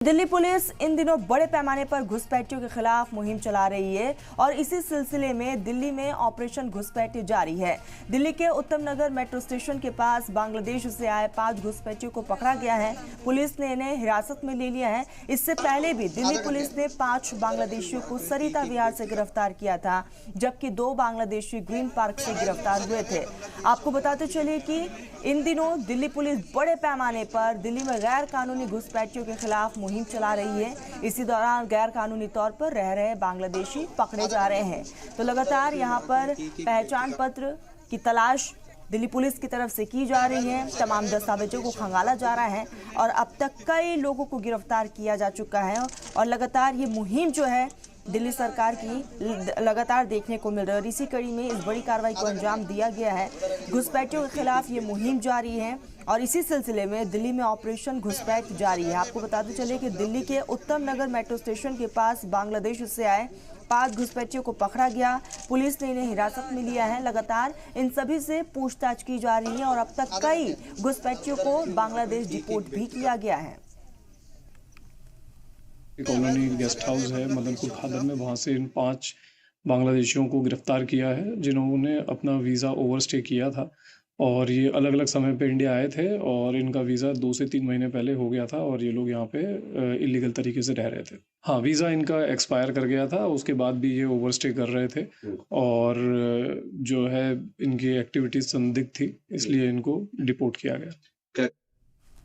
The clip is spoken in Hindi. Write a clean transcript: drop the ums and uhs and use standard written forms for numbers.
दिल्ली पुलिस इन दिनों बड़े पैमाने पर घुसपैठियों के खिलाफ मुहिम चला रही है और इसी सिलसिले में दिल्ली में ऑपरेशन घुसपैठ जारी है। दिल्ली के उत्तम नगर मेट्रो स्टेशन के पास बांग्लादेश से आए 5 घुसपैठियों को पकड़ा गया है। पुलिस ने इन्हें हिरासत में ले लिया है। इससे पहले भी दिल्ली पुलिस ने 5 बांग्लादेशियों को सरिता विहार से गिरफ्तार किया था, जबकि 2 बांग्लादेशी ग्रीन पार्क से गिरफ्तार हुए थे। आपको बताते चलिए कि इन दिनों दिल्ली पुलिस बड़े पैमाने पर दिल्ली में गैर कानूनी घुसपैठियों के खिलाफ मुहिम चला रही है। इसी दौरान गैर कानूनी तौर पर रह रहे बांग्लादेशी पकड़े जा रहे हैं। तो लगातार यहां पर पहचान पत्र की तलाश दिल्ली पुलिस की तरफ से की जा रही है। तमाम दस्तावेजों को खंगाला जा रहा है और अब तक कई लोगों को गिरफ्तार किया जा चुका है और लगातार ये मुहिम जो है दिल्ली सरकार की लगातार देखने को मिल रही है और इसी कड़ी में इस बड़ी कार्रवाई को अंजाम दिया गया है। घुसपैठियों के खिलाफ ये मुहिम जारी है और इसी सिलसिले में दिल्ली में ऑपरेशन घुसपैठ जारी है। आपको बताते चले कि दिल्ली के उत्तम नगर मेट्रो स्टेशन के पास बांग्लादेश से आए 5 घुसपैठियों को पकड़ा गया। पुलिस ने इन्हें हिरासत में लिया है। लगातार इन सभी से पूछताछ की जा रही है और अब तक कई घुसपैठियों को बांग्लादेश डिपोर्ट भी किया गया है। कॉलोनी गेस्ट हाउस है मदनपुर खादर में, वहाँ से इन 5 बांग्लादेशियों को गिरफ्तार किया है जिन्होंने अपना वीज़ा ओवरस्टे किया था और ये अलग अलग समय पे इंडिया आए थे और इनका वीज़ा 2 से 3 महीने पहले हो गया था और ये लोग यहाँ पे इलीगल तरीके से रह रहे थे। हाँ, वीज़ा इनका एक्सपायर कर गया था, उसके बाद भी ये ओवरस्टे कर रहे थे और जो है इनकी एक्टिविटीज संदिग्ध थी, इसलिए इनको डिपोर्ट किया गया।